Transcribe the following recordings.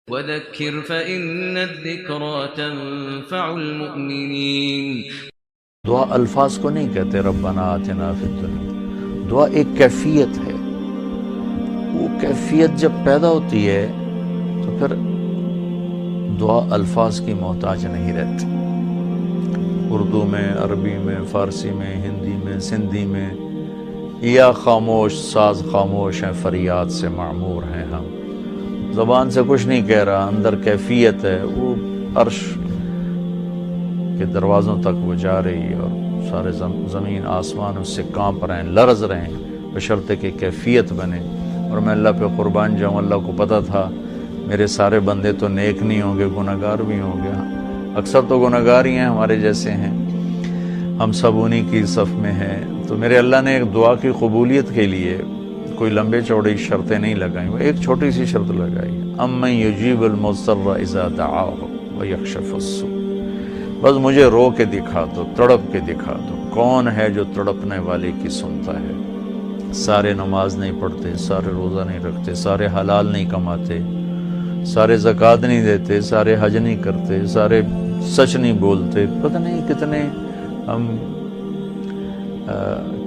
وذكر فإن الذكرى تنفع المؤمنين. دعا الفاظ کو نہیں کہتے ربنا آتنا فی الدنیا. دعا ایک کیفیت ہے. وہ کیفیت جب پیدا ہوتی ہے تو پھر دعا الفاظ کی محتاج نہیں رہتی. اردو میں، عربی میں، فارسی میں، ہندی میں، سندھی میں، یا خاموش ساز خاموش ہیں، فریاد سے معمور ہیں ہم. زبان سے کچھ نہیں کہہ رہا، اندر کیفیت ہے. وہ عرش کے دروازوں تک وہ جا رہی ہے اور سارے زمین آسمان اس سے کانپ رہے ہیں، لرز رہے ہیں، بشرطے کہ کیفیت بنے. اور میں اللہ پہ قربان جاؤں، اللہ کو پتہ تھا میرے سارے بندے تو نیک نہیں ہوں گے، گناہگار بھی ہوں گے. اکثر تو گناہگار ہی ہیں، ہمارے جیسے ہیں، ہم سب انہی کی صف میں ہیں. تو میرے اللہ نے ایک دعا کی قبولیت کے لیے کوئی لمبے چوڑی شرطیں نہیں لگائیں، وہ ایک چھوٹی سی شرط لگائی، امن یجیب المضطر اذا دعاہ ویکشف السوء. بس مجھے رو کے دکھا دو، تڑپ کے دکھا دو، کون ہے جو تڑپنے والے کی سنتا ہے. سارے نماز نہیں پڑھتے، سارے روزہ نہیں رکھتے، سارے حلال نہیں کماتے، سارے زکوٰۃ نہیں دیتے، سارے حج نہیں کرتے، سارے سچ نہیں بولتے، پتہ نہیں کتنے ہم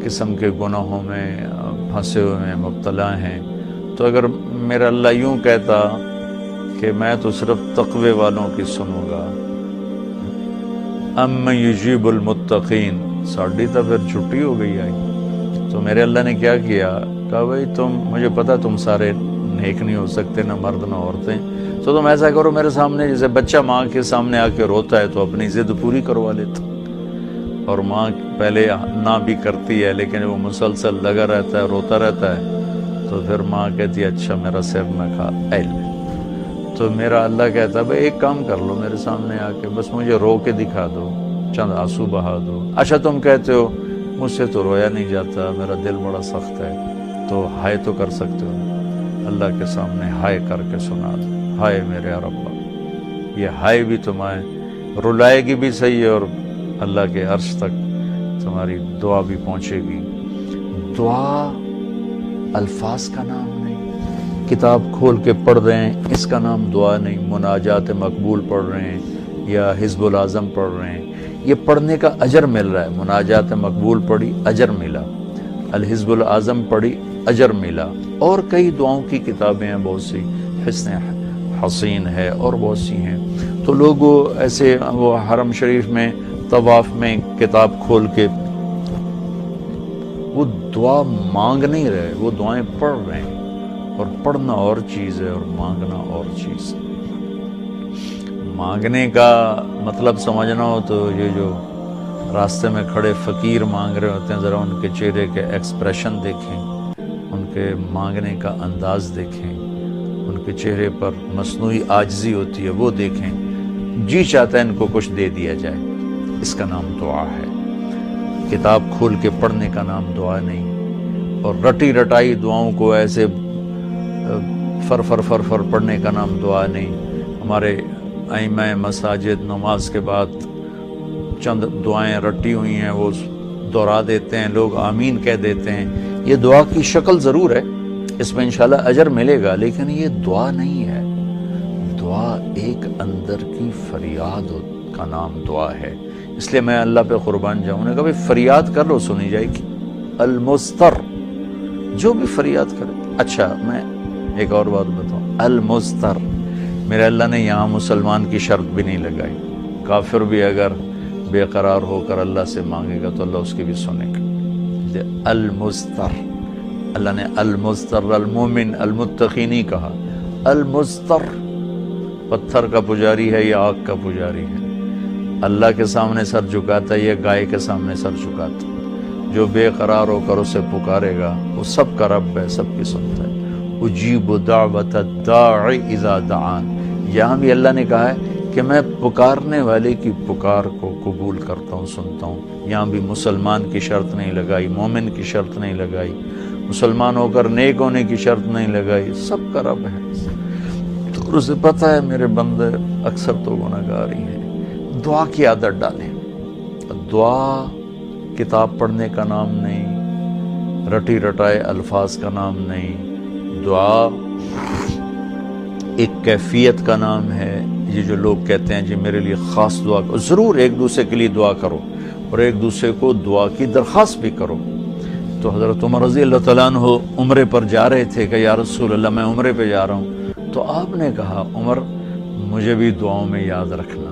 قسم کے گناہوں میں پھنسے ہوئے ہیں، مبتلا ہیں. تو اگر میرا اللہ یوں کہتا کہ میں تو صرف تقوی والوں کی سنوں گا، امن یجیب المتقین، ساڑھی تو پھر چھٹی ہو گئی آئی. تو میرے اللہ نے کیا کیا، کہا بھائی تم، مجھے پتا تم سارے نیک نہیں ہو سکتے، نہ مرد نہ عورتیں، تو تم ایسا کرو میرے سامنے، جیسے بچہ ماں کے سامنے آ کے روتا ہے تو اپنی ضد پوری کروا لیتا. اور ماں پہلے نہ بھی کرتی ہے لیکن وہ مسلسل لگا رہتا ہے، روتا رہتا ہے، تو پھر ماں کہتی ہے اچھا میرا سر نہ کھا اے لے. تو میرا اللہ کہتا ہے بھائی ایک کام کر لو، میرے سامنے آ کے بس مجھے رو کے دکھا دو، چند آنسو بہا دو. اچھا تم کہتے ہو مجھ سے تو رویا نہیں جاتا، میرا دل بڑا سخت ہے، تو ہائے تو کر سکتے ہو. اللہ کے سامنے ہائے کر کے سنا دو، ہائے میرے رب. یہ ہائے بھی تمہیں رلائے گی بھی صحیح، اور اللہ کے عرش تک تمہاری دعا بھی پہنچے گی. دعا الفاظ کا نام نہیں. کتاب کھول کے پڑھ رہے ہیں، اس کا نام دعا نہیں. مناجات مقبول پڑھ رہے ہیں یا حزب العظم پڑھ رہے ہیں، یہ پڑھنے کا اجر مل رہا ہے. مناجات مقبول پڑھی، اجر ملا. الحزب العظم پڑھی، اجر ملا. اور کئی دعاؤں کی کتابیں ہیں، بہت سی، حسن حسین ہے اور بہت سی ہیں. تو لوگ ایسے وہ حرم شریف میں طواف میں کتاب کھول کے وہ دعا مانگ نہیں رہے، وہ دعائیں پڑھ رہے ہیں. اور پڑھنا اور چیز ہے اور مانگنا اور چیز ہے. مانگنے کا مطلب سمجھنا ہو تو یہ جو راستے میں کھڑے فقیر مانگ رہے ہوتے ہیں، ذرا ان کے چہرے کے ایکسپریشن دیکھیں، ان کے مانگنے کا انداز دیکھیں، ان کے چہرے پر مصنوعی عاجزی ہوتی ہے وہ دیکھیں. جی چاہتا ہے ان کو کچھ دے دیا جائے. اس کا نام دعا ہے. کتاب کھول کے پڑھنے کا نام دعا نہیں. اور رٹی رٹائی دعاؤں کو ایسے فر پڑھنے کا نام دعا نہیں. ہمارے ائمہ مساجد نماز کے بعد چند دعائیں رٹی ہوئی ہیں وہ دہرا دیتے ہیں، لوگ آمین کہہ دیتے ہیں. یہ دعا کی شکل ضرور ہے، اس میں انشاءاللہ اجر ملے گا، لیکن یہ دعا نہیں ہے. دعا ایک اندر کی فریاد کا نام دعا ہے. اس لیے میں اللہ پہ قربان جاؤں، نے کہا بھائی فریاد کر لو، سنی جائے گی. المضطر، جو بھی فریاد کرے. اچھا میں ایک اور بات بتاؤں، المضطر، میرے اللہ نے یہاں مسلمان کی شرط بھی نہیں لگائی. کافر بھی اگر بے قرار ہو کر اللہ سے مانگے گا تو اللہ اس کی بھی سنے گا. المضطر، اللہ نے المضطر المومن المتقی نہیں کہا. المضطر، پتھر کا پجاری ہے یا آگ کا پجاری ہے، اللہ کے سامنے سر جھکاتا ہے یا گائے کے سامنے سر جھکاتا ہے، جو بے قرار ہو کر اسے پکارے گا وہ سب کا رب ہے، سب کی سنتا ہے. اجیب دعوت الداعی اذا دعان، یہاں بھی اللہ نے کہا ہے کہ میں پکارنے والے کی پکار کو قبول کرتا ہوں، سنتا ہوں. یہاں بھی مسلمان کی شرط نہیں لگائی، مومن کی شرط نہیں لگائی، مسلمان ہو کر نیک ہونے کی شرط نہیں لگائی. سب کا رب ہے. تو اسے پتہ ہے میرے بندے اکثر تو گناہگار ہی ہیں. دعا کی عادت ڈالیں. دعا کتاب پڑھنے کا نام نہیں، رٹی رٹائے الفاظ کا نام نہیں. دعا ایک کیفیت کا نام ہے. یہ جو لوگ کہتے ہیں جی میرے لیے خاص دعا کرو، ضرور ایک دوسرے کے لیے دعا کرو اور ایک دوسرے کو دعا کی درخواست بھی کرو. تو حضرت عمر رضی اللہ تعالیٰ عنہ عمرے پر جا رہے تھے کہ یا رسول اللہ میں عمرے پہ جا رہا ہوں. تو آپ نے کہا عمر مجھے بھی دعاؤں میں یاد رکھنا.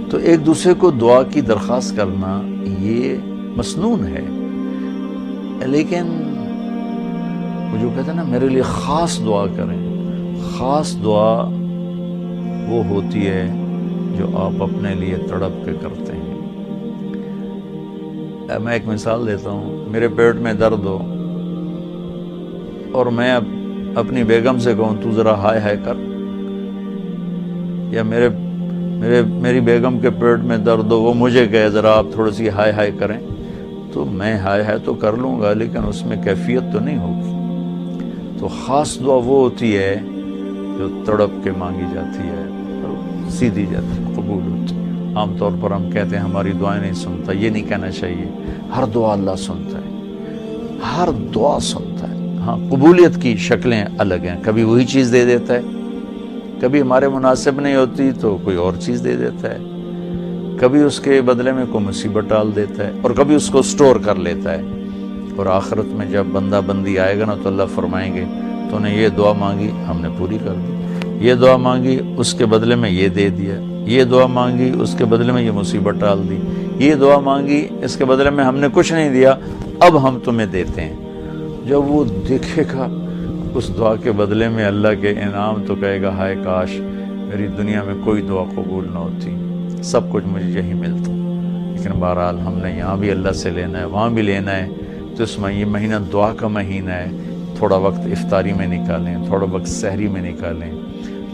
تو ایک دوسرے کو دعا کی درخواست کرنا یہ مسنون ہے. لیکن وہ جو کہتے ہیں نا میرے لیے خاص دعا کریں، خاص دعا وہ ہوتی ہے جو آپ اپنے لیے تڑپ کے کرتے ہیں. میں ایک مثال دیتا ہوں. میرے پیٹ میں درد ہو اور میں اپنی بیگم سے کہوں تو ذرا ہائے ہائے کر، یا میری بیگم کے پیٹ میں درد ہو وہ مجھے کہے ذرا آپ تھوڑی سی ہائے ہائے کریں، تو میں ہائے ہائے تو کر لوں گا لیکن اس میں کیفیت تو نہیں ہوگی. تو خاص دعا وہ ہوتی ہے جو تڑپ کے مانگی جاتی ہے اور سیدھی جاتی ہے، قبول ہوتی ہے. عام طور پر ہم کہتے ہیں ہماری دعائیں نہیں سنتا، یہ نہیں کہنا چاہیے. ہر دعا اللہ سنتا ہے، ہر دعا سنتا ہے. ہاں قبولیت کی شکلیں الگ ہیں، کبھی وہی چیز دے دیتا ہے، کبھی ہمارے مناسب نہیں ہوتی تو کوئی اور چیز دے دیتا ہے، کبھی اس کے بدلے میں کوئی مصیبت ڈال دیتا ہے، اور کبھی اس کو سٹور کر لیتا ہے. اور آخرت میں جب بندہ بندی آئے گا نا تو اللہ فرمائیں گے تو نے یہ دعا مانگی ہم نے پوری کر دی، یہ دعا مانگی اس کے بدلے میں یہ دے دیا، یہ دعا مانگی اس کے بدلے میں یہ مصیبت ڈال دی، یہ دعا مانگی اس کے بدلے میں ہم نے کچھ نہیں دیا اب ہم تمہیں دیتے ہیں. جب وہ دیکھے گا اس دعا کے بدلے میں اللہ کے انعام تو کہے گا ہائے کاش میری دنیا میں کوئی دعا قبول نہ ہوتی، سب کچھ مجھے یہی ملتا. لیکن بہرحال ہم نے یہاں بھی اللہ سے لینا ہے وہاں بھی لینا ہے. تو اس میں یہ مہینہ دعا کا مہینہ ہے. تھوڑا وقت افطاری میں نکالیں، تھوڑا وقت سحری میں نکالیں،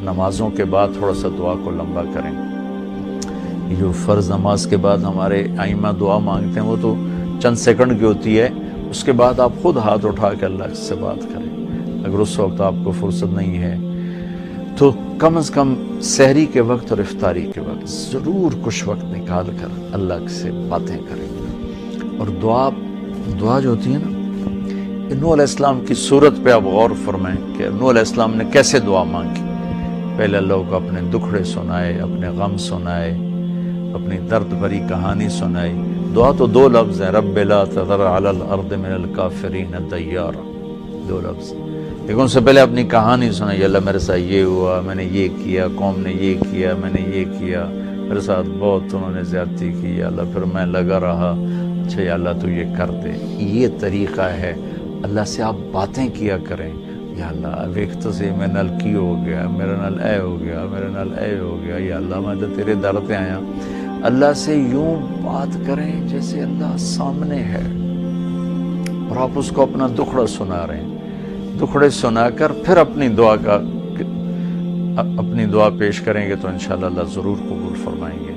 نمازوں کے بعد تھوڑا سا دعا کو لمبا کریں. یہ جو فرض نماز کے بعد ہمارے ائمہ دعا مانگتے ہیں وہ تو چند سیکنڈ کی ہوتی ہے، اس کے بعد آپ خود ہاتھ اٹھا کے اللہ سے بات کریں. اگر اس وقت آپ کو فرصت نہیں ہے تو کم از کم سحری کے وقت اور افطاری کے وقت ضرور کچھ وقت نکال کر اللہ سے باتیں کریں. اور دعا جو ہوتی ہے نا، نوح علیہ السلام کی صورت پہ آپ غور فرمائیں کہ نوح علیہ السلام نے کیسے دعا مانگی. پہلے اللہ کو اپنے دکھڑے سنائے، اپنے غم سنائے، اپنی درد بھری کہانی سنائی. دعا تو دو لفظ ہیں، رب لا تذر علی الارض من الکافرین دیارا، دو لفظ. لیکن ان سے پہلے اپنی کہانی سنائی. اللہ میرے ساتھ یہ ہوا، میں نے یہ کیا، قوم نے یہ کیا، میں نے یہ کیا، میرے ساتھ بہت انہوں نے زیادتی کی، یا اللہ پھر میں لگا رہا، اچھا یا اللہ تو یہ کر دے. یہ طریقہ ہے. اللہ سے آپ باتیں کیا کریں. یا اللہ ویکھت سے میں نال کی ہو گیا، میرے نال اے ہو گیا، میرے نال اے ہو گیا، یا اللہ میں تو تیرے در پہ آیا. اللہ سے یوں بات کریں جیسے اللہ سامنے ہے اور آپ اس کو اپنا دکھڑا سنا رہے ہیں. دکھڑے سنا کر پھر اپنی دعا پیش کریں گے تو انشاءاللہ اللہ ضرور قبول فرمائیں گے.